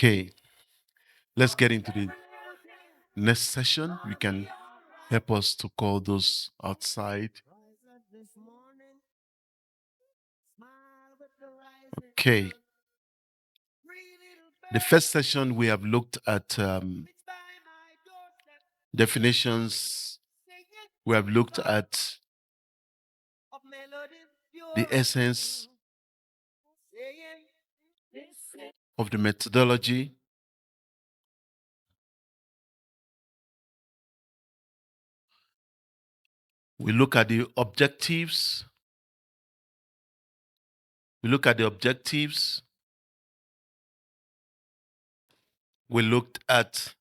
Okay, let's get into the next session. You can help us to call those outside. Okay. The first session we have looked at definitions. We have looked at the essence of the methodology. We look at the objectives. We look at the objectives. We looked at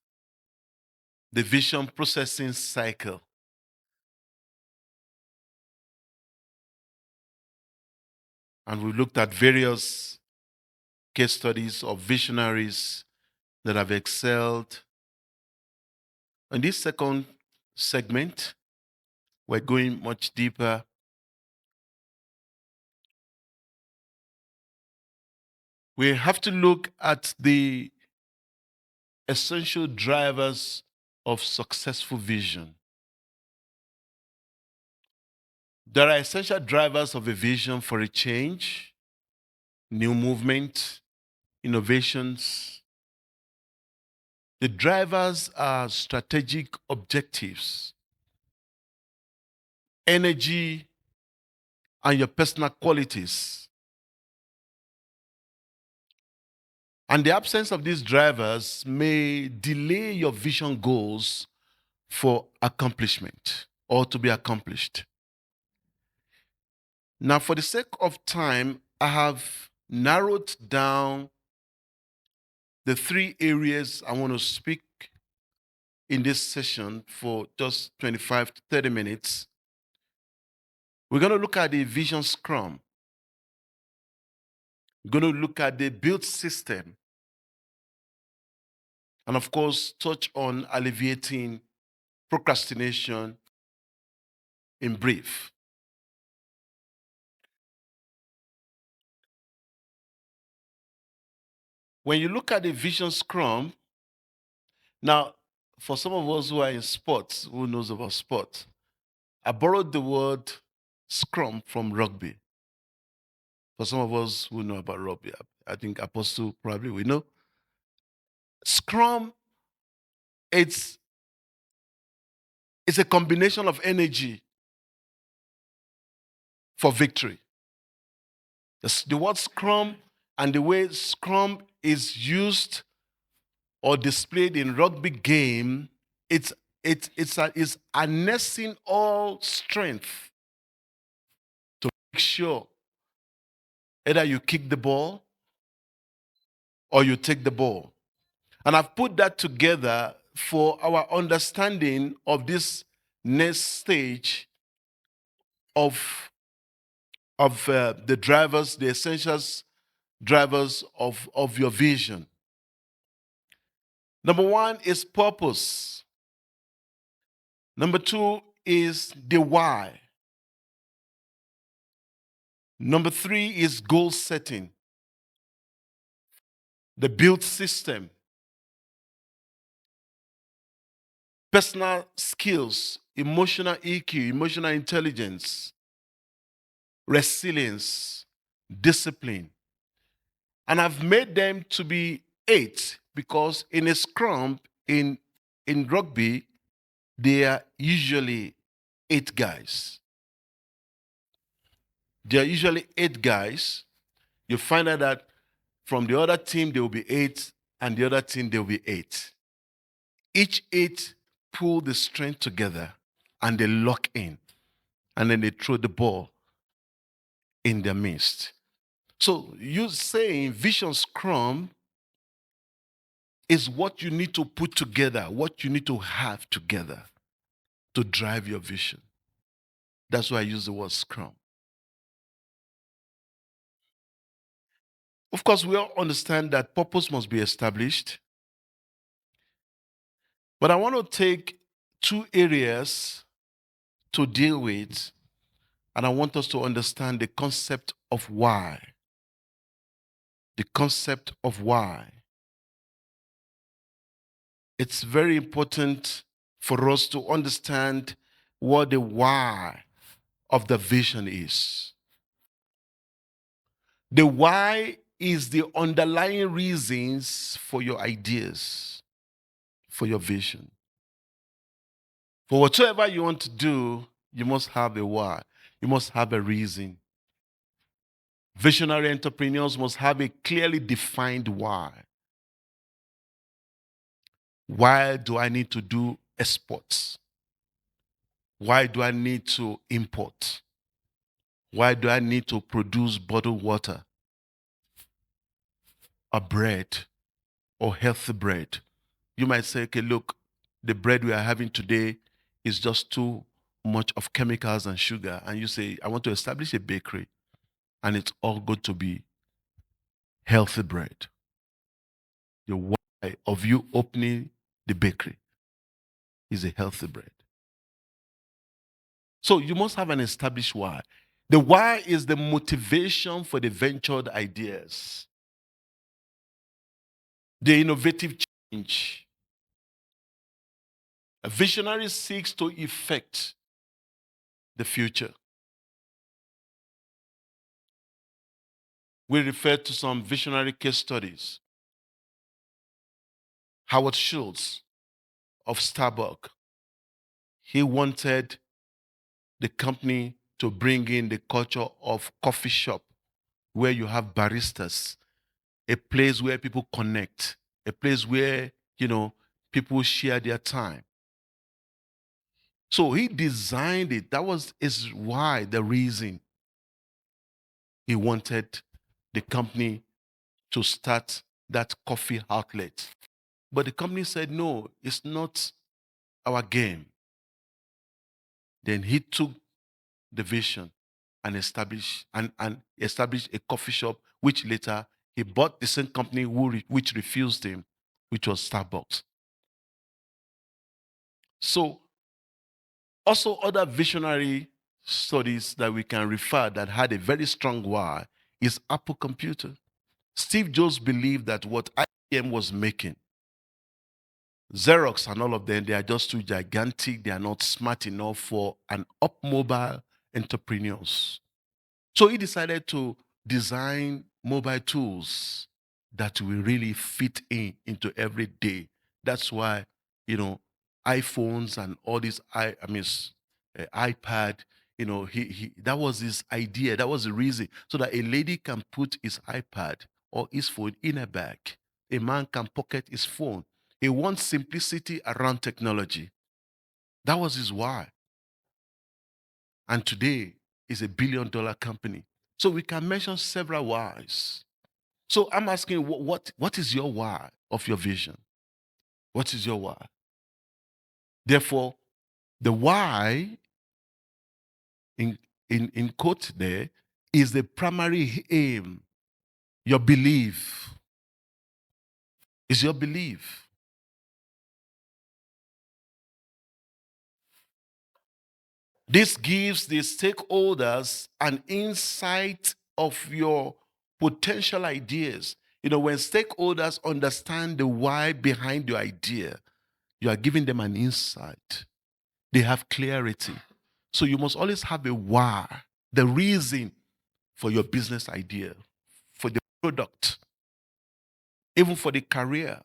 the vision processing cycle. And we looked at various case studies of visionaries that have excelled. In this second segment, we're going much deeper. We have to look at the essential drivers of successful vision. There are essential drivers of a vision for a change, new movement, innovations. The drivers are strategic objectives, energy, and your personal qualities. And the absence of these drivers may delay your vision goals for accomplishment or to be accomplished. Now, for the sake of time, I have narrowed down the three areas I want to speak in this session for just 25 to 30 minutes. We're going to look at the vision scrum. We're going to look at the build system. And of course, touch on alleviating procrastination in brief. When you look at the vision scrum, now, for some of us who are in sports, who knows about sports, I borrowed the word scrum from rugby. For some of us who know about rugby, I think Apostle probably we know. Scrum, it's a combination of energy for victory. The word scrum and the way scrum is used or displayed in rugby game, it's harnessing all strength to make sure either you kick the ball or you take the ball. And I've put that together for our understanding of this next stage of the drivers, the essentials drivers of your vision. Number one is purpose. Number two is the why. Number three is goal setting, the build system, personal skills, emotional EQ, emotional intelligence, resilience, discipline. And I've made them to be 8 because in a scrum, in rugby, they are usually 8 guys. There are usually 8 guys. You find out that from the other team, there will be 8, and the other team, there will be 8. Each 8 pull the strength together, and they lock in, and then they throw the ball in their midst. So you saying Vision Scrum is what you need to put together, what you need to have together to drive your vision. That's why I use the word Scrum. Of course, we all understand that purpose must be established. But I want to take 2 areas to deal with, and I want us to understand the concept of why. The concept of why. it's very important for us to understand what the why of the vision is. The why is the underlying reasons for your ideas, for your vision. For whatsoever you want to do, you must have a why. You must have a reason. Visionary entrepreneurs must have a clearly defined why. Why do I need to do exports? Why do I need to import? Why do I need to produce bottled water, or bread, or healthy bread? You might say, okay, look, the bread we are having today is just too much of chemicals and sugar. And you say, I want to establish a bakery, and it's all going to be healthy bread. The why of you opening the bakery is a healthy bread. So you must have an established why. The why is the motivation for the ventured ideas, the innovative change. A visionary seeks to effect the future. We refer to some visionary case studies. Howard Schultz of Starbucks, he wanted the company to bring in the culture of coffee shop where you have baristas, a place where people connect, a place where, people share their time. So he designed it. That was his why, the reason he wanted the company to start that coffee outlet. But the company said, no, it's not our game. Then he took the vision and established a coffee shop, which later he bought the same company which refused him, which was Starbucks. So also other visionary studies that we can refer that had a very strong why is Apple Computer. Steve Jobs believed that what IBM was making, Xerox and all of them, they are just too gigantic. They are not smart enough for an up mobile entrepreneurs. So he decided to design mobile tools that will really fit into every day. That's why, iPhones and all these, iPad, he that was his idea. That was the reason. So that a lady can put his iPad or his phone in a bag. A man can pocket his phone. He wants simplicity around technology. That was his why. And today is a billion-dollar company. So we can mention several whys. So I'm asking, what is your why of your vision? What is your why? Therefore, the why in quote there is the primary aim. Your belief is your belief. This gives the stakeholders an insight of your potential ideas. When stakeholders understand the why behind your idea, you are giving them an insight. They have clarity. So you must always have a why, the reason for your business idea, for the product, even for the career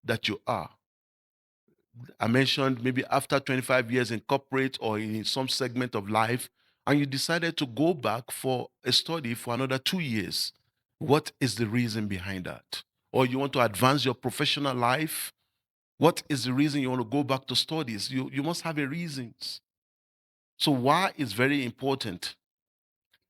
that you are. I mentioned maybe after 25 years in corporate or in some segment of life, and you decided to go back for a study for another 2 years. What is the reason behind that? Or you want to advance your professional life? What is the reason you want to go back to studies? You must have a reasons. So why is very important.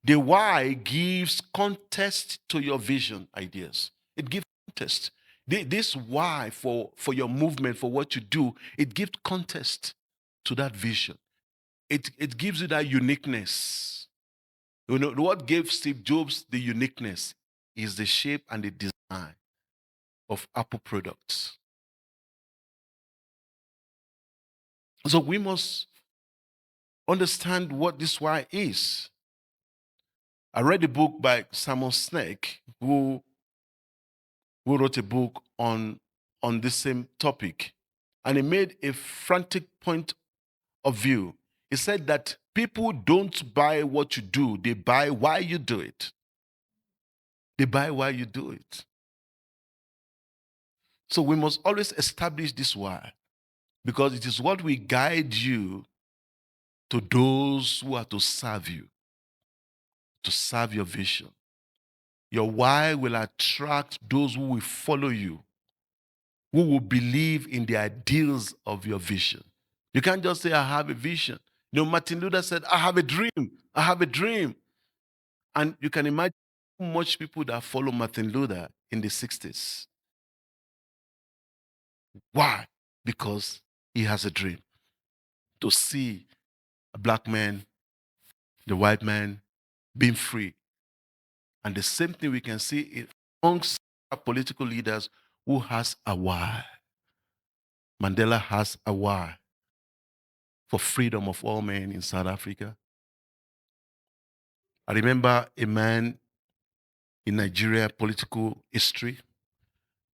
The why gives context to your vision ideas. It gives context. This why for your movement, for what you do, it gives context to that vision. It gives you that uniqueness. What gave Steve Jobs the uniqueness is the shape and the design of Apple products. So we must understand what this why is. I read a book by Simon Sinek, who wrote a book on on this same topic, and he made a frantic point of view. He said that people don't buy what you do, they buy why you do it. They buy why you do it. So we must always establish this why, because it is what will guide you to those who are to serve you, to serve your vision. Your why will attract those who will follow you, who will believe in the ideals of your vision. You can't just say, I have a vision. You know, Martin Luther said, I have a dream. I have a dream. And you can imagine how much people that follow Martin Luther in the 60s. Why? Because he has a dream to see a black man, the white man, being free. And the same thing we can see amongst political leaders who has a why. Mandela has a why for freedom of all men in South Africa. I remember a man in Nigeria political history.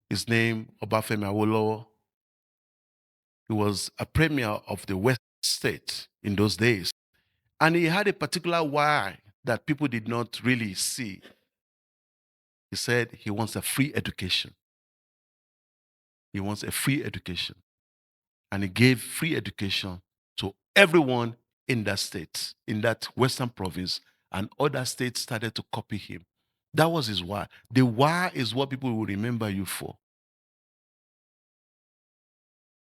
His name, Obafemi Awolowo. He was a premier of the West State in those days. And he had a particular why that people did not really see. He said he wants a free education. He wants a free education. And he gave free education to everyone in that state, in that Western province, and other states started to copy him. That was his why. The why is what people will remember you for.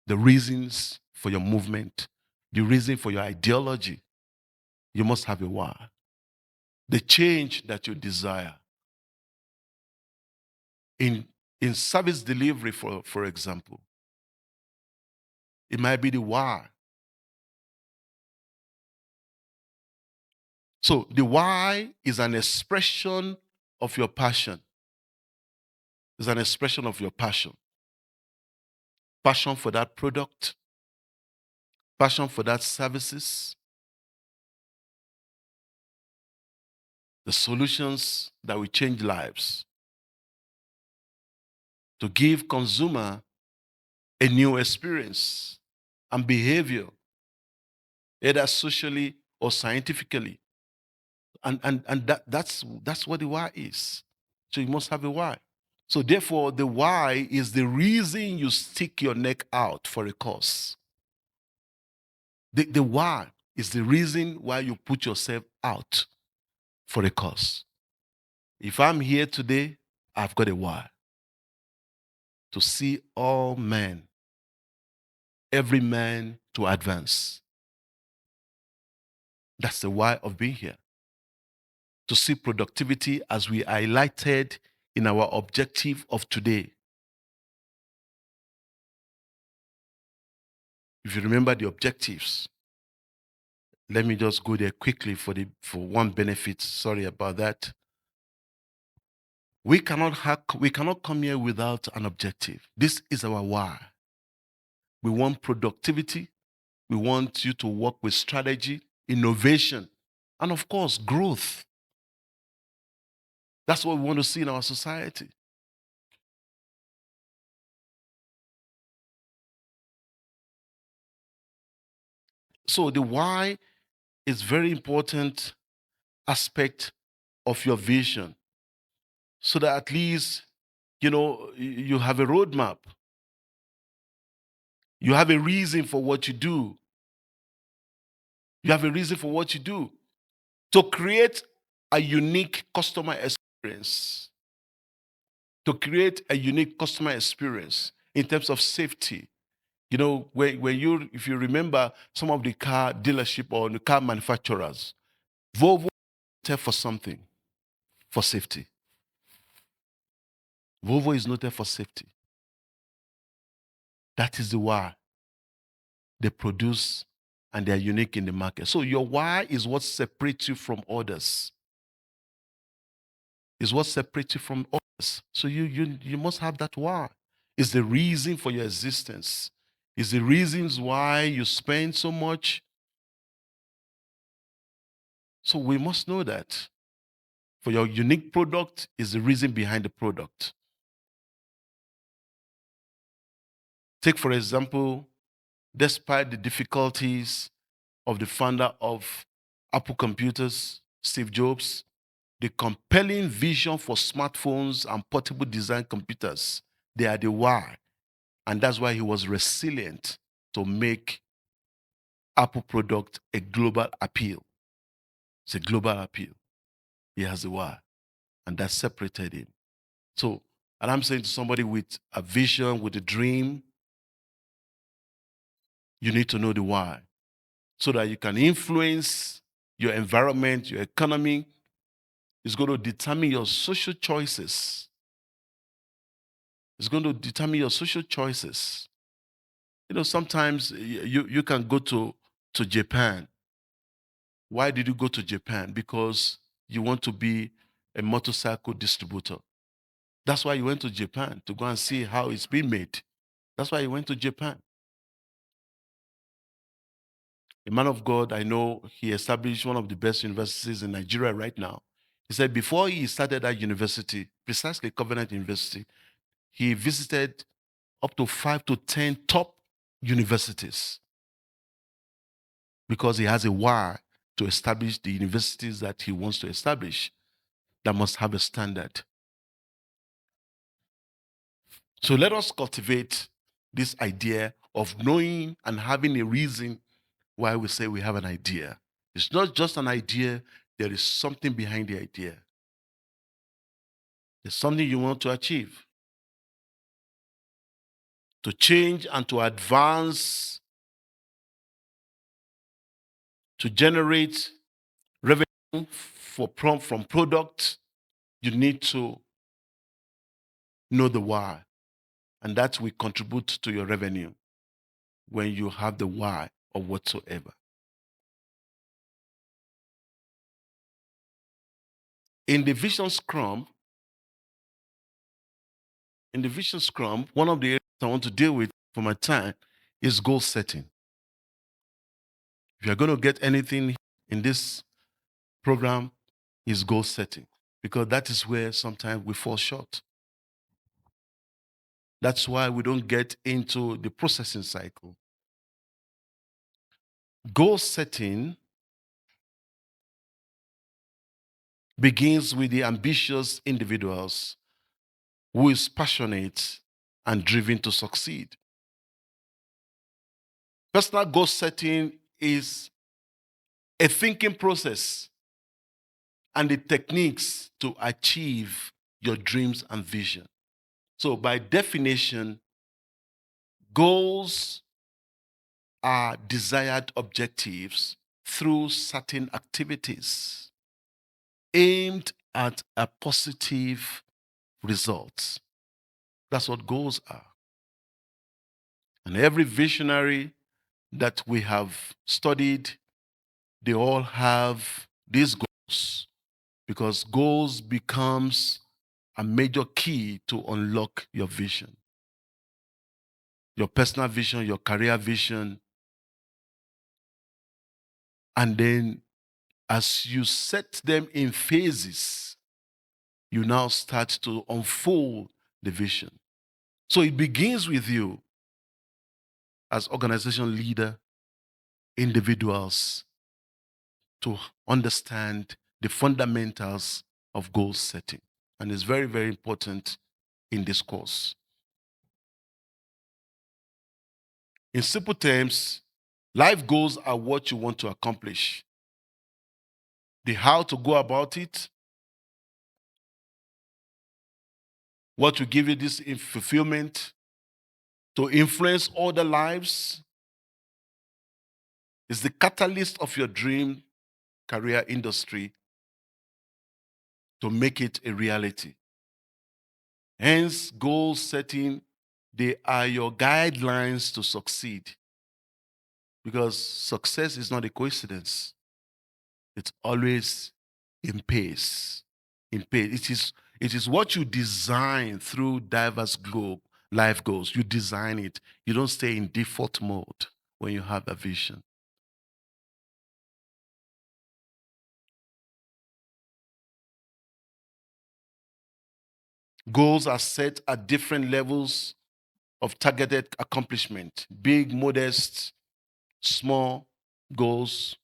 The reasons for your movement, the reason for your ideology, you must have a why. The change that you desire. In service delivery, for example, it might be the why. So the why is an expression of your passion. It's an expression of your passion. Passion for that product, passion for that services, the solutions that will change lives, to give consumer a new experience and behavior, either socially or scientifically. And that's what the why is. So you must have a why. So therefore, the why is the reason you stick your neck out for a cause. The why is the reason why you put yourself out for a cause. If I'm here today, I've got a why. To see all men, every man to advance. That's the why of being here. To see productivity as we highlighted in our objective of today. If you remember the objectives, let me just go there quickly for one benefit. Sorry about that. We cannot come here without an objective. This is our why. We want productivity. We want you to work with strategy, innovation, and of course, growth. That's what we want to see in our society. So the why is very important aspect of your vision, so that at least, you have a roadmap. You have a reason for what you do. You have a reason for what you do. To create a unique customer experience. To create a unique customer experience in terms of safety. If you remember some of the car dealership or the car manufacturers, Volvo is for something, for safety. Volvo is noted for safety. That is the why they produce and they are unique in the market. So your why is what separates you from others. Is what separates you from others. So you must have that why. It's the reason for your existence. It's the reasons why you spend so much. So we must know that. For your unique product is the reason behind the product. Take, for example, despite the difficulties of the founder of Apple Computers, Steve Jobs, the compelling vision for smartphones and portable design computers, they are the why. And that's why he was resilient to make Apple product a global appeal. It's a global appeal. He has the why. And that separated him. So, and I'm saying to somebody with a vision, with a dream, you need to know the why so that you can influence your environment, your economy. It's going to determine your social choices. It's going to determine your social choices. You know, sometimes you can go to Japan. Why did you go to Japan? Because you want to be a motorcycle distributor. That's why you went to Japan, to go and see how it's been made. That's why you went to Japan. A man of God, I know, he established one of the best universities in Nigeria right now. He said before he started that university, precisely Covenant University, he visited up to 5 to 10 top universities because he has a why to establish the universities that he wants to establish that must have a standard. So let us cultivate this idea of knowing and having a reason why we say we have an idea. It's not just an idea, there is something behind the idea. There's something you want to achieve, to change and to advance, to generate revenue from product. You need to know the why. And that will contribute to your revenue when you have the why or whatsoever. In the Vision Scrum, one of the areas I want to deal with for my time is goal setting. If you're going to get anything in this program, is goal setting, because that is where sometimes we fall short. That's why we don't get into the processing cycle. Goal setting begins with the ambitious individuals who is passionate and driven to succeed. Personal goal setting is a thinking process and the techniques to achieve your dreams and vision. So, by definition, goals are desired objectives through certain activities aimed at a positive result. That's what goals are. And every visionary that we have studied, they all have these goals, because goals becomes a major key to unlock your vision, your personal vision, your career vision. And then as you set them in phases, you now start to unfold the vision. So it begins with you as organization leader, individuals, to understand the fundamentals of goal setting. And it's very, very important in this course. In simple terms, life goals are what you want to accomplish. The how to go about it, what will give you this fulfillment, to influence other lives, is the catalyst of your dream career industry to make it a reality. Hence, goal setting, they are your guidelines to succeed. Because success is not a coincidence. It's always in pace. In pace. It is what you design through diverse life goals. You design it. You don't stay in default mode when you have a vision. Goals are set at different levels of targeted accomplishment, big, modest, small goals.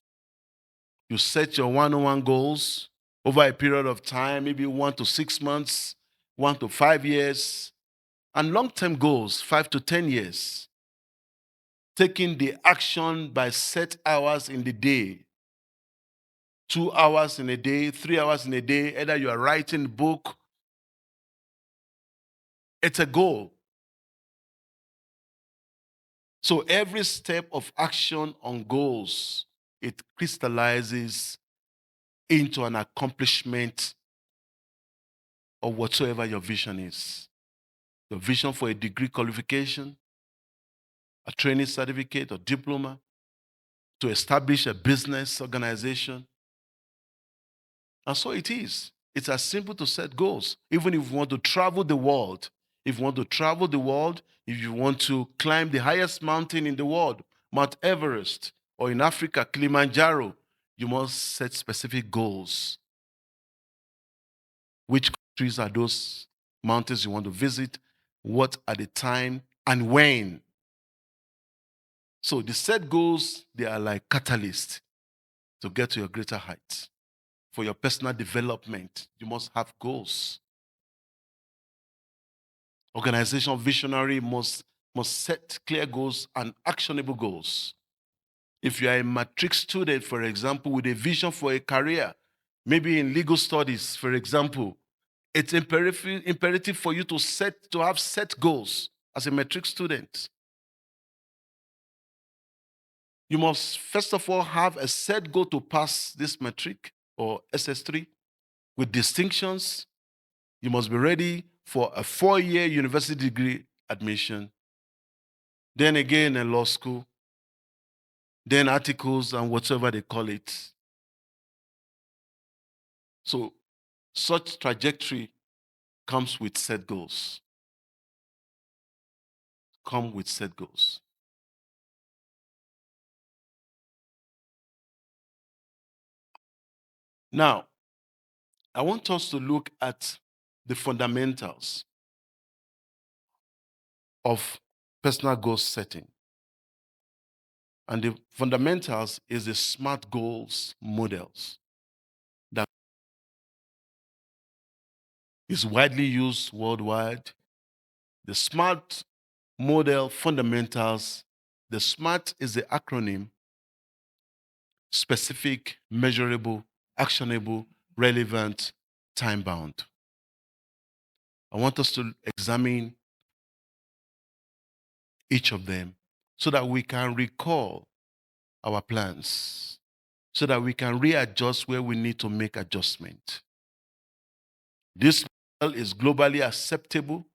You set your one-on-one goals over a period of time, maybe 1 to 6 months, 1 to 5 years, and long-term goals, 5 to 10 years. Taking the action by set hours in the day, 2 hours in a day, 3 hours in a day, either you are writing a book, it's a goal. So every step of action on goals, it crystallizes into an accomplishment of whatsoever your vision is. Your vision for a degree qualification, a training certificate or diploma, to establish a business organization. And so it is. It's as simple to set goals. Even if you want to travel the world, if you want to climb the highest mountain in the world, Mount Everest, or in Africa, Kilimanjaro, you must set specific goals. Which countries are those mountains you want to visit? What are the time and when? So the set goals, they are like catalysts to get to your greater heights. For your personal development, you must have goals. Organizational visionary must set clear goals and actionable goals. If you are a matric student, for example, with a vision for a career, maybe in legal studies, for example, it's imperative for you to have set goals as a matric student. You must first of all have a set goal to pass this matric or SS3 with distinctions. You must be ready for a 4-year university degree admission. Then again, a law school. Then articles and whatever they call it. So such trajectory comes with set goals. Come with set goals. Now, I want us to look at the fundamentals of personal goal setting. And the fundamentals is the SMART goals models that is widely used worldwide. The SMART model fundamentals, the SMART is the acronym: specific, measurable, actionable, relevant, time-bound. I want us to examine each of them so that we can recall our plans, so that we can readjust where we need to make adjustment. This model is globally acceptable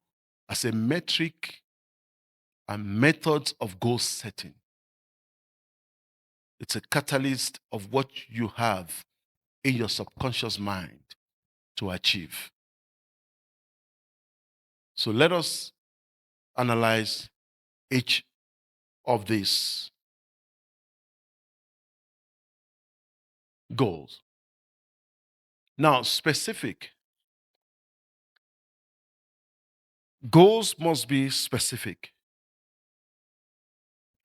as a metric and methods of goal setting. It's a catalyst of what you have in your subconscious mind to achieve. So let us analyze each of these goals. Now, specific. Goals must be specific,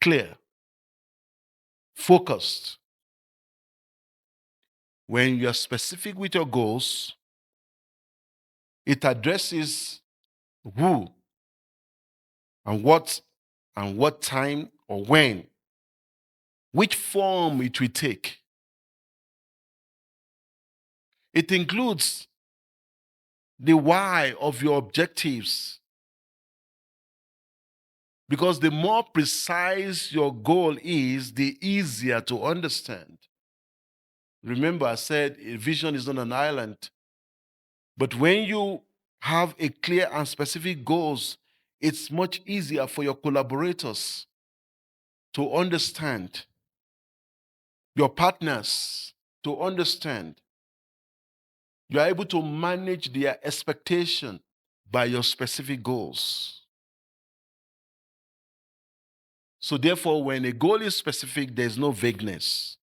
clear, focused. When you are specific with your goals, it addresses who and what time or when, which form it will take. It includes the why of your objectives. Because the more precise your goal is, the easier to understand. Remember, I said a vision is not an island. But when you have a clear and specific goals, it's much easier for your collaborators to understand, your partners to understand. You are able to manage their expectation by your specific goals. So therefore, when a goal is specific, there's no vagueness.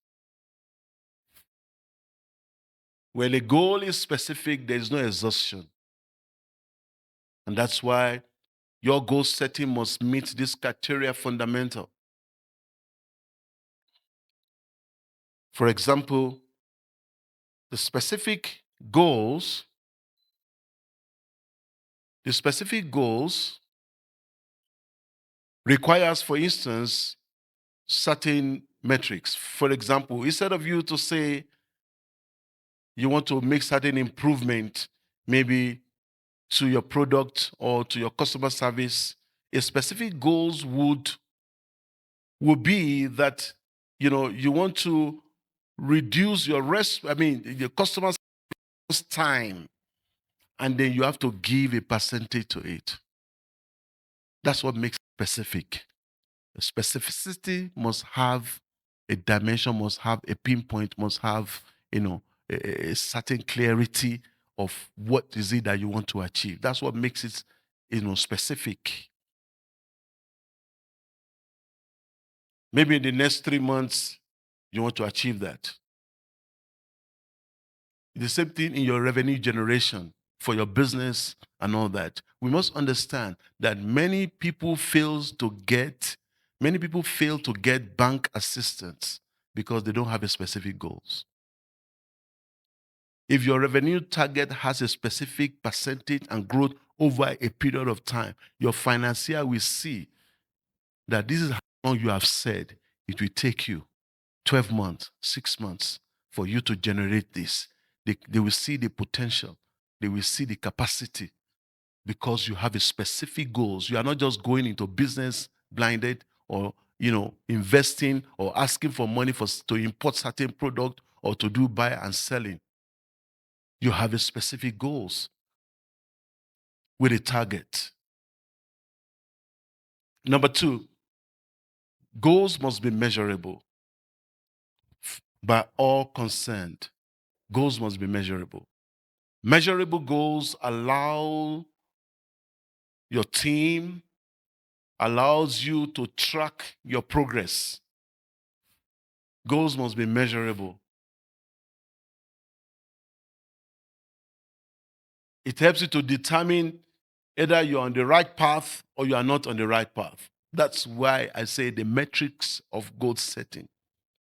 When a goal is specific, there's no exhaustion. And that's why Your goal setting must meet this criteria fundamental. For example, the specific goals requires, for instance, certain metrics. For example, instead of you to say you want to make certain improvement, maybe to your product or to your customer service, a specific goals would be that you want to reduce your your customers' time, and then you have to give a percentage to it. That's what makes it specific. The specificity must have a dimension, must have a pinpoint, must have a certain clarity of what is it that you want to achieve. That's what makes it specific. Maybe in the next 3 months you want to achieve that. The same thing in your revenue generation for your business and all that. We must understand that many people fail to get bank assistance because they don't have a specific goals. If your revenue target has a specific percentage and growth over a period of time, your financier will see that this is how long you have said it will take you, 12 months, 6 months, for you to generate this. They will see the potential. They will see the capacity because you have a specific goals. You are not just going into business blinded or investing or asking for money to import certain product or to do buy and selling. You have a specific goals with a target. Number 2, goals must be measurable by all concerned. Goals must be measurable. Measurable goals allows you to track your progress. Goals must be measurable. It helps you to determine either you're on the right path or you are not on the right path. That's why I say the metrics of goal setting.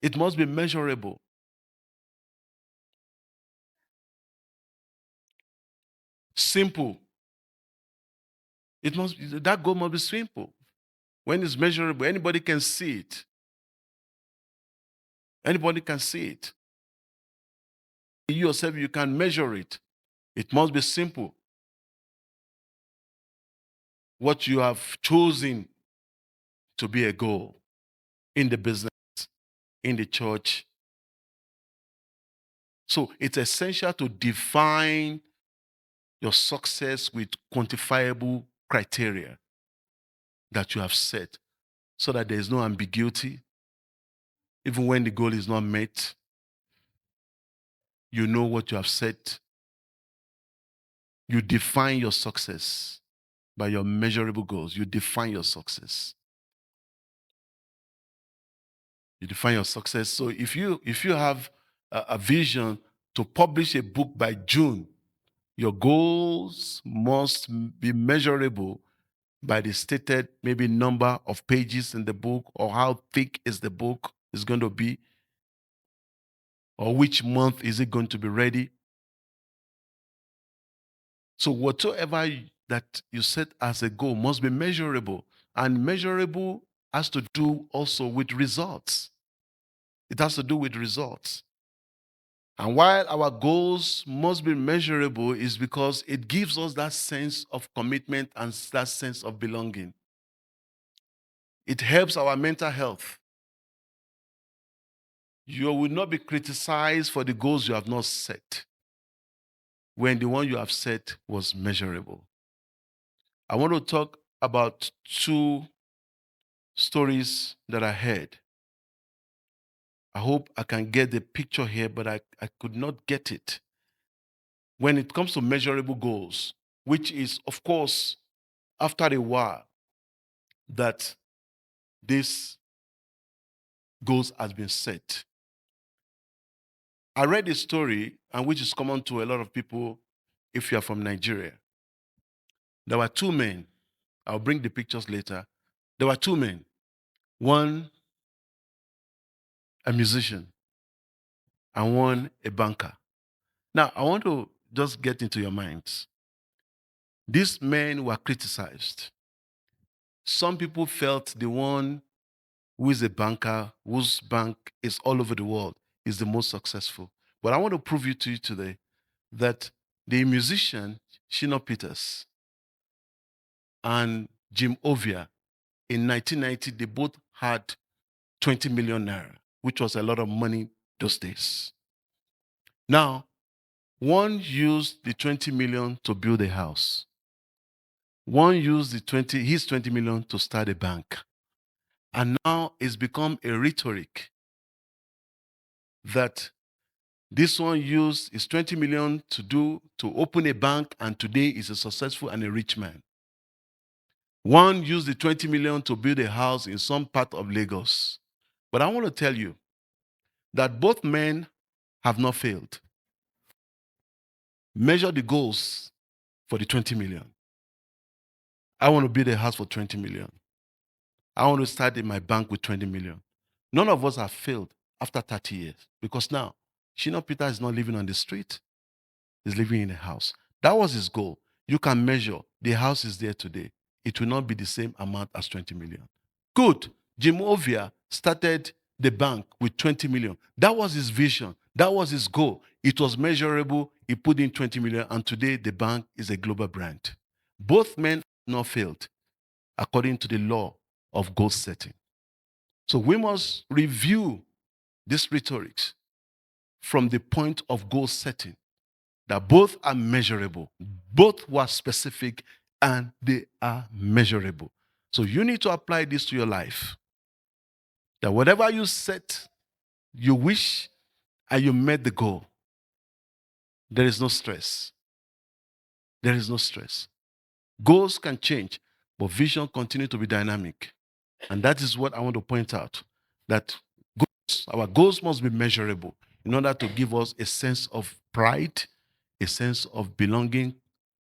It must be measurable. Simple. That goal must be simple. When it's measurable, anybody can see it. Anybody can see it. You yourself, you can measure it. It must be simple. What you have chosen to be a goal in the business, in the church. So it's essential to define your success with quantifiable criteria that you have set so that there is no ambiguity. Even when the goal is not met, you know what you have set. You define your success by your measurable goals. You define your success. You define your success. So if you have a vision to publish a book by June, your goals must be measurable by the stated maybe number of pages in the book, or how thick is the book is going to be, or which month is it going to be ready. So whatsoever that you set as a goal must be measurable, and measurable has to do also with results. It has to do with results. And while our goals must be measurable is because it gives us that sense of commitment and that sense of belonging. It helps our mental health. You will not be criticized for the goals you have not set when the one you have set was measurable. I want to talk about 2 stories that I heard. I hope I can get the picture here, but I could not get it. When it comes to measurable goals, which is, of course, after a while that this goals has been set. I read a story, and which is common to a lot of people if you are from Nigeria. There were 2 men. I'll bring the pictures later. There were two men. One, a musician, and one, a banker. Now, I want to just get into your minds. These men were criticized. Some people felt the one who is a banker, whose bank is all over the world, is the most successful. But I want to prove to you today that the musician, Shina Peters, and Jim Ovia, in 1990, they both had 20 million naira, which was a lot of money those days. Now, one used the 20 million to build a house. One used his 20 million to start a bank. And now it's become a rhetoric that this one used his 20 million to open a bank, and today is a successful and a rich man. One used the 20 million to build a house in some part of Lagos. But I want to tell you that both men have not failed. Measure the goals for the 20 million. I want to build a house for 20 million. I want to start in my bank with 20 million. None of us have failed after 30 years because now Shina Peter is not living on the street. He's living in a house. That was his goal. You can measure. The house is there today. It will not be the same amount as 20 million. Good. Jim Ovia started the bank with 20 million. That was his vision. That was his goal. It was measurable. He put in 20 million, and today the bank is a global brand. Both men have not failed according to the law of goal setting. So we must review this rhetorics from the point of goal setting, that both are measurable, both were specific, and they are measurable. So you need to apply this to your life. That whatever you set, you wish, and you met the goal, there is no stress. There is no stress. Goals can change, but vision continues to be dynamic. And that is what I want to point out, that our goals must be measurable in order to give us a sense of pride, a sense of belonging,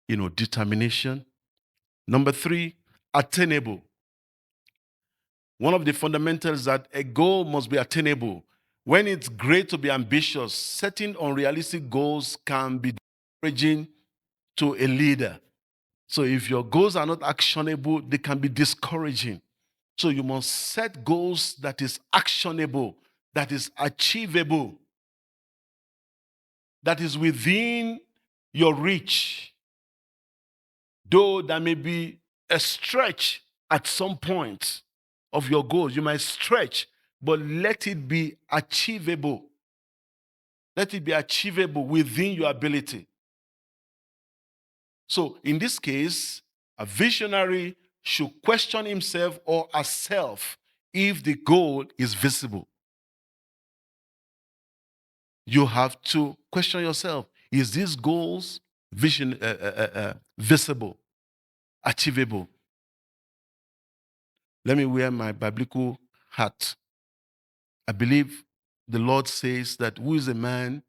determination. Number 3, attainable. One of the fundamentals that a goal must be attainable. When it's great to be ambitious, setting unrealistic goals can be discouraging to a leader. So if your goals are not actionable, they can be discouraging. So you must set goals that is actionable, that is achievable, that is within your reach. Though there may be a stretch at some point of your goals, you might stretch, but let it be achievable. Let it be achievable within your ability. So in this case, a visionary should question himself or herself if the goal is visible. You have to question yourself. Is these goals visible, achievable? Let me wear my biblical hat. I believe the Lord says that who is a man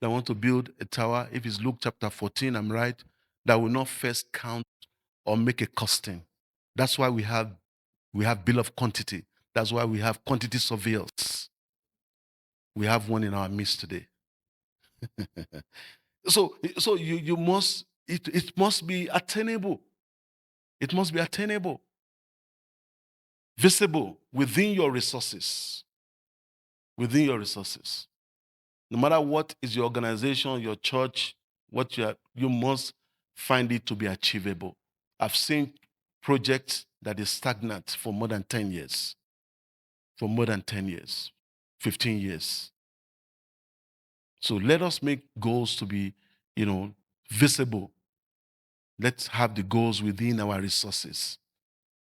that wants to build a tower, if it's Luke chapter 14, I'm right, that will not first count or make a costing. That's why we have bill of quantity. That's why we have quantity surveillance. We have one in our midst today. So you must, it must be attainable. It must be attainable, visible within your resources. Within your resources. No matter what is your organization, your church, you must find it to be achievable. I've seen projects that is stagnant for more than 10 years. For more than 10 years, 15 years. So let us make goals to be, visible. Let's have the goals within our resources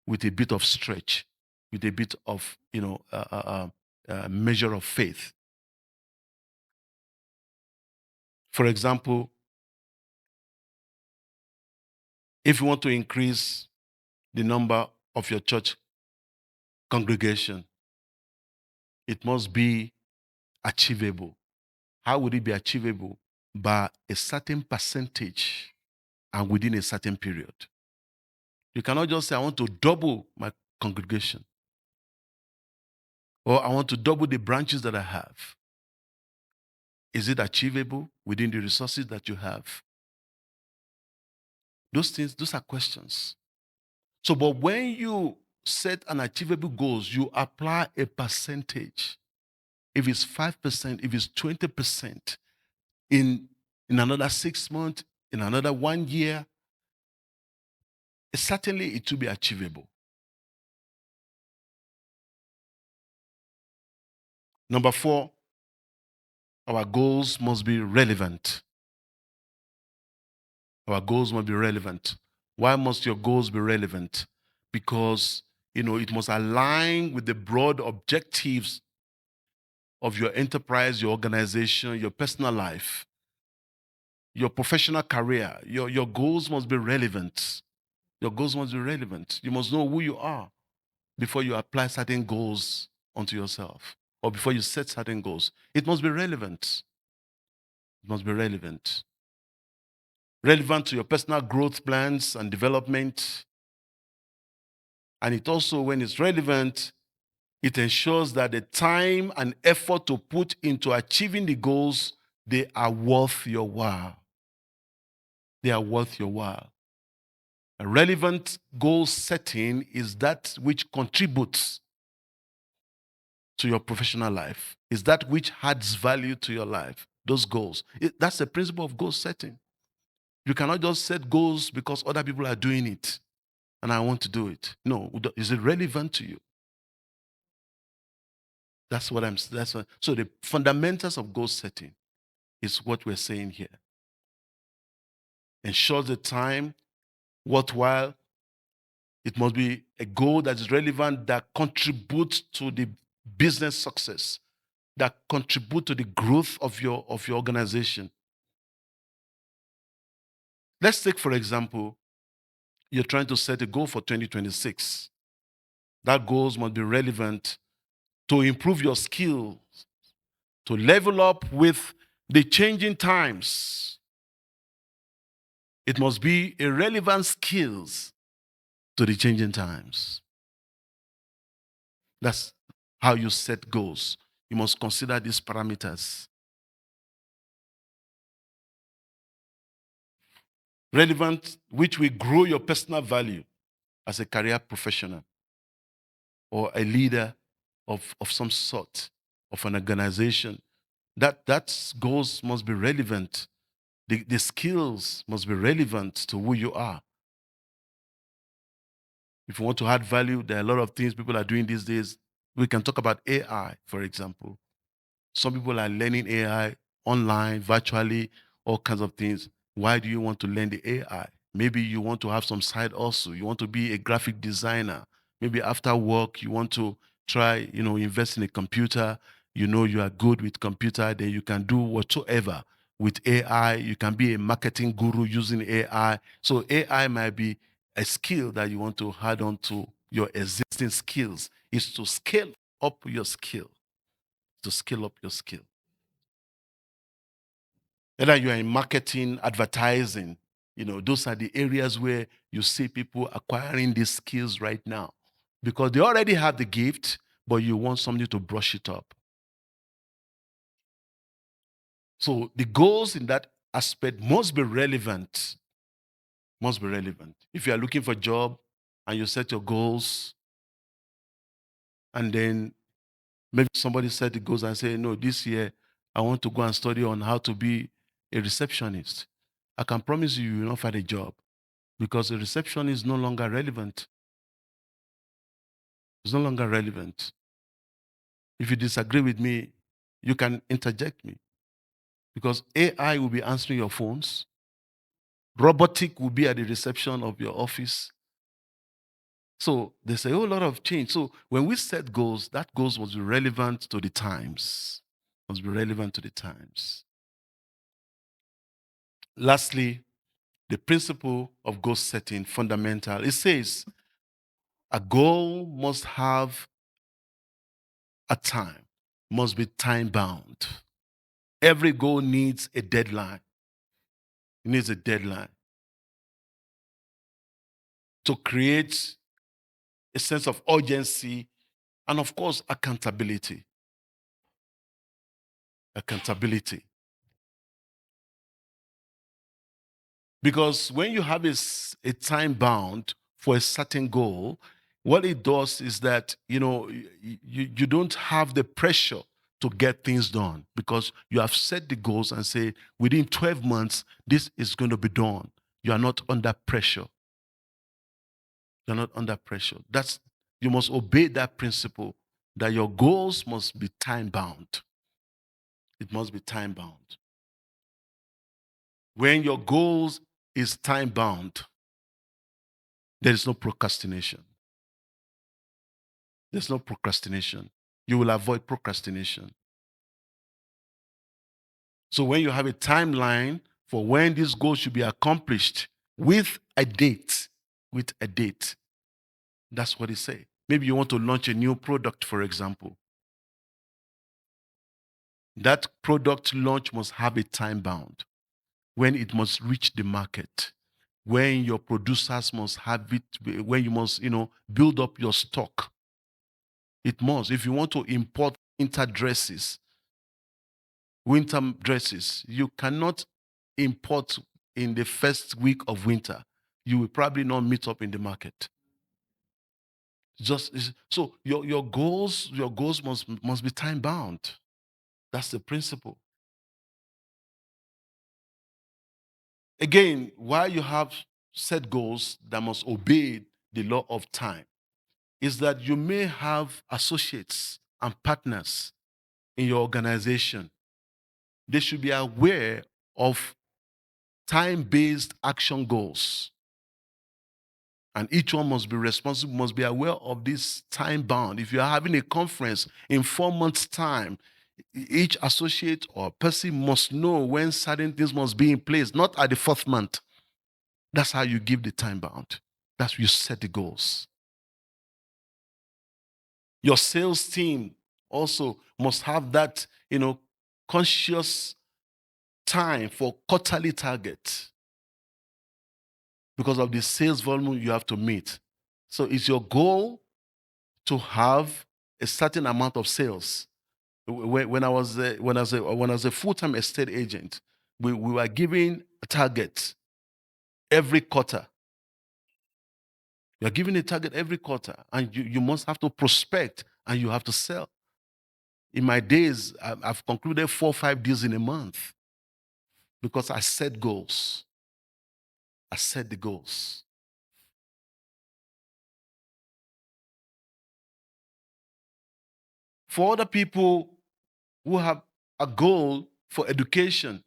with a bit of stretch, with a bit of, measure of faith. For example, if you want to increase the number of your church congregation, it must be achievable. How would it be achievable? By a certain percentage and within a certain period. You cannot just say, I want to double my congregation, or I want to double the branches that I have. Is it achievable within the resources that you have? Those things, those are questions. So, but when you set an achievable goals, you apply a percentage. If it's 5%, if it's 20%, in another 6 months, in another 1 year, certainly it will be achievable. Number 4, our goals must be relevant. Our goals must be relevant. Why must your goals be relevant? Because, it must align with the broad objectives of your enterprise, your organization, your personal life, your professional career. Your goals must be relevant. Your goals must be relevant. You must know who you are before you apply certain goals onto yourself, or before you set certain goals. It must be relevant. It must be relevant. Relevant to your personal growth plans and development. And it also, when it's relevant, it ensures that the time and effort to put into achieving the goals, they are worth your while. They are worth your while. A relevant goal setting is that which contributes to your professional life, is that which adds value to your life, those goals. That's the principle of goal setting. You cannot just set goals because other people are doing it and I want to do it. No, is it relevant to you? That's what. So the fundamentals of goal setting is what we're saying here. Ensure the time worthwhile. It must be a goal that is relevant, that contributes to the business success, that contribute to the growth of your organization. Let's take, for example, you're trying to set a goal for 2026. That goals must be relevant to improve your skills, to level up with the changing times. It must be a relevant skills to the changing times. That's how you set goals. You must consider these parameters. Relevant, which will grow your personal value as a career professional or a leader of some sort, of an organization. That goals must be relevant. The skills must be relevant to who you are. If you want to add value, there are a lot of things people are doing these days. We can talk about AI, for example. Some people are learning AI online, virtually, all kinds of things. Why do you want to learn the AI? Maybe you want to have some side also. You want to be a graphic designer. Maybe after work, you want to try, invest in a computer. You are good with computer, then you can do whatsoever with AI. You can be a marketing guru using AI. So AI might be a skill that you want to add on to your existing skills. Is to scale up your skill, to scale up your skill. Whether you are in marketing, advertising, those are the areas where you see people acquiring these skills right now because they already have the gift, but you want somebody to brush it up. So the goals in that aspect must be relevant. Must be relevant. If you are looking for a job and you set your goals, and then maybe somebody set the goals and say, no, this year I want to go and study on how to be a receptionist. I can promise you, you will not find a job because a reception is no longer relevant. It's no longer relevant. If you disagree with me, you can interject me because AI will be answering your phones. Robotic will be at the reception of your office. So there's a whole lot of change. So when we set goals, that goals must be relevant to the times. Must be relevant to the times. Lastly, the principle of goal setting, fundamental. It says a goal must have a time, must be time bound. Every goal needs a deadline. It needs a deadline. to create a sense of urgency and, of course, accountability. Accountability. Because when you have a time bound for a certain goal, what it does is that, you don't have the pressure to get things done because you have set the goals and say, within 12 months, this is going to be done. You are not under pressure. You're not under pressure. You must obey that principle that your goals must be time bound. It must be time bound. When your goals is time bound, there is no procrastination. There's no procrastination. You will avoid procrastination. So when you have a timeline for when this goal should be accomplished with a date, that's what it says. Maybe you want to launch a new product, for example. That product launch must have a time bound when it must reach the market, when your producers must have it, when you must, build up your stock. It must. If you want to import winter dresses, you cannot import in the first week of winter. You will probably not meet up in the market. So your goals must be time bound. That's the principle. Again, while you have set goals that must obey the law of time, is that you may have associates and partners in your organization. They should be aware of time-based action goals. And each one must be responsible, must be aware of this time bound. If you are having a conference in 4 months' time, each associate or person must know when certain things must be in place, not at the 4th month. That's how you give the time bound. That's how you set the goals. Your sales team also must have that, conscious time for quarterly targets because of the sales volume you have to meet. So it's your goal to have a certain amount of sales. When I was a full-time estate agent, we were given a target every quarter. You're given a target every quarter, and you must have to prospect and you have to sell. In my days, I've concluded 4 or 5 deals in a month because I set goals. I set the goals. For other people who have a goal for education,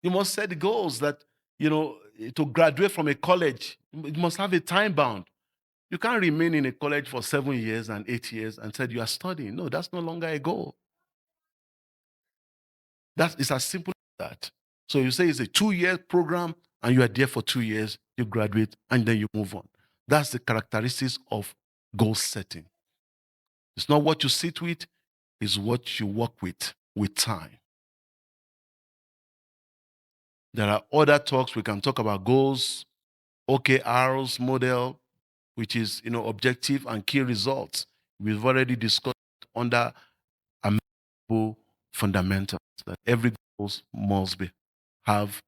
you must set the goals that, to graduate from a college, it must have a time bound. You can't remain in a college for 7 years and 8 years and say you are studying. No, that's no longer a goal. It's as simple as that. So you say it's a 2-year program and you are there for 2 years, you graduate, and then you move on. That's the characteristics of goal setting. It's not what you sit with, it's what you work with time. There are other talks. We can talk about goals, OKRs model, which is, objective and key results. We've already discussed under measurable fundamentals that every goals must have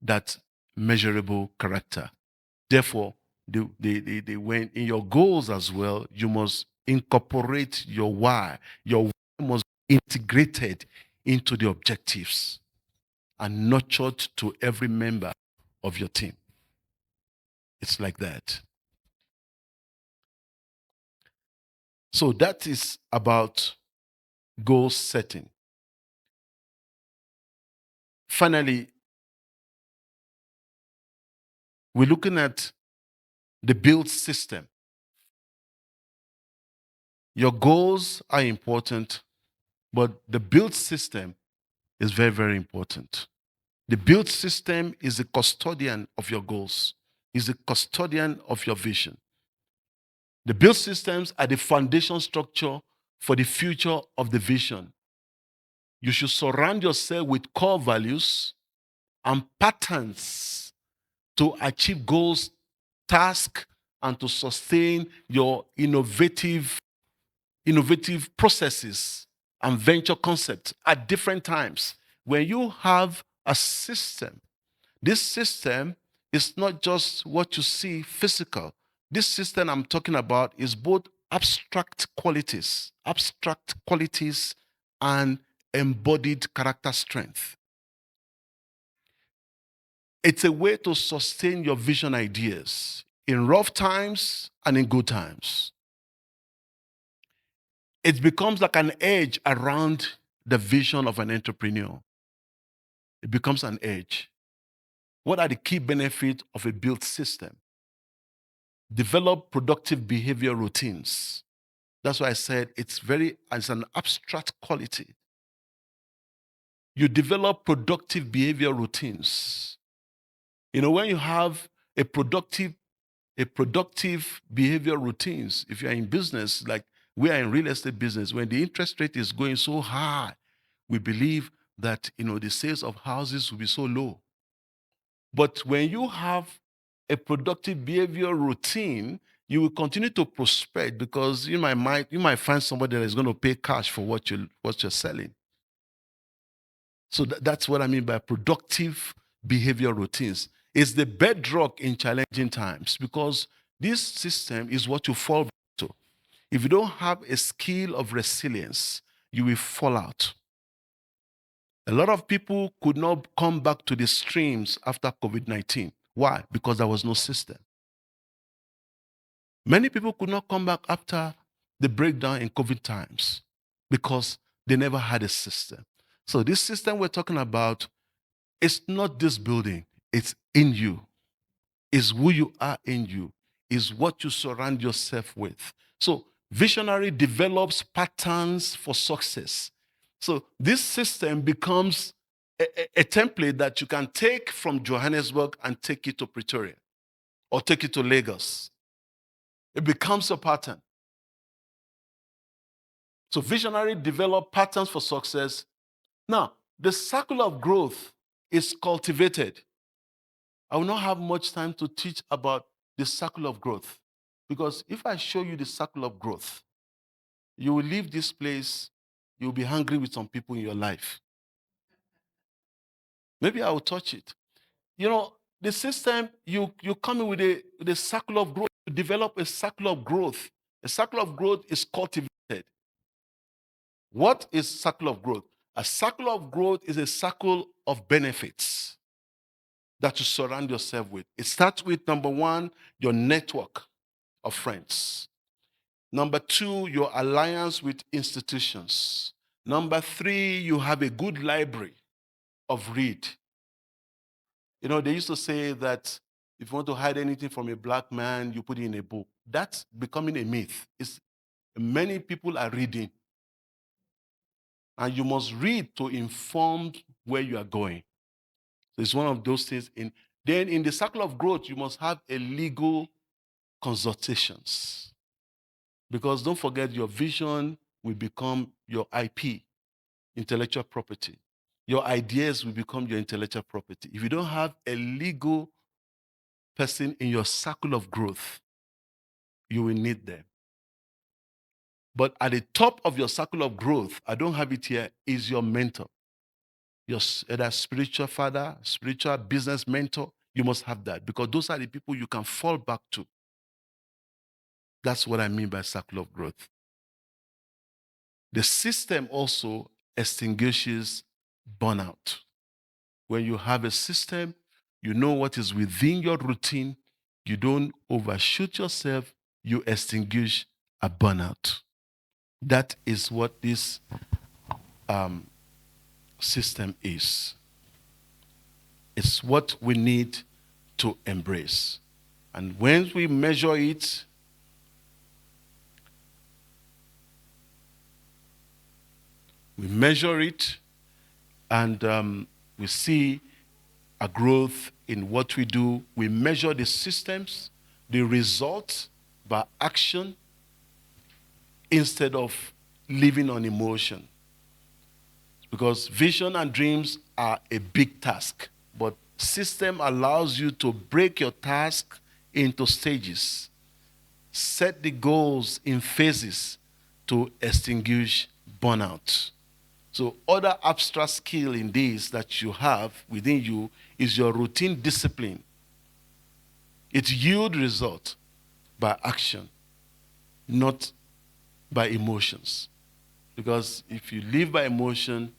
that measurable character. Therefore, when in your goals as well, you must incorporate your why. Your why must be integrated into the objectives and nurtured to every member of your team. It's like that. So that is about goal setting. Finally, we're looking at the build system. Your goals are important, but the build system is very, very important. The build system is the custodian of your goals, is the custodian of your vision. The build systems are the foundation structure for the future of the vision. You should surround yourself with core values and patterns to achieve goals task and to sustain your innovative processes and venture concepts at different times. When you have a system, this system is not just what you see physical. This system I'm talking about is both abstract qualities and embodied character strength. It's a way to sustain your vision ideas in rough times and in good times. It becomes like an edge around the vision of an entrepreneur. It becomes an edge. What are the key benefits of a built system? Develop productive behavior routines. That's why I said it's an abstract quality. You develop productive behavior routines. You know, when you have a productive behavior routines, if you're in business, like we are in real estate business, when the interest rate is going so high, we believe that, the sales of houses will be so low. But when you have a productive behavior routine, you will continue to prosper because you might find somebody that is going to pay cash for what you're selling. So that's what I mean by productive behavior routines. It's the bedrock in challenging times because this system is what you fall back to. If you don't have a skill of resilience, you will fall out. A lot of people could not come back to the streams after COVID-19. Why? Because there was no system. Many people could not come back after the breakdown in COVID times because they never had a system. So this system we're talking about, it's not this building, it's in you. It's who you are in you. It's what you surround yourself with. So visionary develops patterns for success. So this system becomes a template that you can take from Johannesburg and take it to Pretoria or take it to Lagos. It becomes a pattern. So visionary develop patterns for success. Now, the circle of growth is cultivated. I will not have much time to teach about the circle of growth because if I show you the circle of growth, you will leave this place, you'll be hungry with some people in your life. Maybe I will touch it. The system, you come in with a circle of growth, you develop a circle of growth. A circle of growth is cultivated. What is circle of growth? A circle of growth is a circle of benefits that you surround yourself with. It starts with, number one, your network of friends. Number two, your alliance with institutions. Number three, you have a good library of read. They used to say that if you want to hide anything from a black man, you put it in a book. That's becoming a myth. Many people are reading. And you must read to inform where you are going. So it's one of those things. Then in the circle of growth, you must have a legal consultations. Because don't forget, your vision will become your IP, intellectual property. Your ideas will become your intellectual property. If you don't have a legal person in your circle of growth, you will need them. But at the top of your circle of growth, I don't have it here, is your mentor. Your either spiritual father, spiritual business mentor, you must have that because those are the people you can fall back to. That's what I mean by circle of growth. The system also extinguishes burnout. When you have a system, you know what is within your routine, you don't overshoot yourself, you extinguish a burnout. That is what this system is. It's what we need to embrace. And when we measure it, and we see a growth in what we do. We measure the systems, the results by action instead of living on emotion. Because vision and dreams are a big task, but system allows you to break your task into stages. Set the goals in phases to extinguish burnout. So other abstract skill in this that you have within you is your routine discipline. It yields result by action, not by emotions. Because if you live by emotion,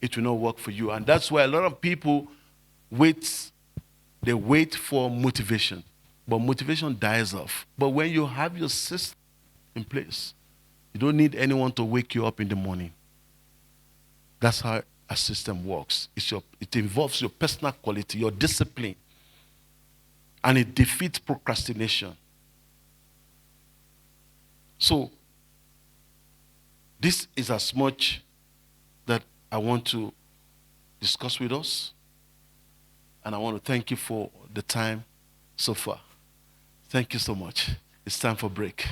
it will not work for you. And that's why a lot of people wait for motivation. But motivation dies off. But when you have your system in place, you don't need anyone to wake you up in the morning. That's how a system works. It involves your personal quality, your discipline, and it defeats procrastination. So, this is as much that I want to discuss with us. And I want to thank you for the time so far. Thank you so much. It's time for break.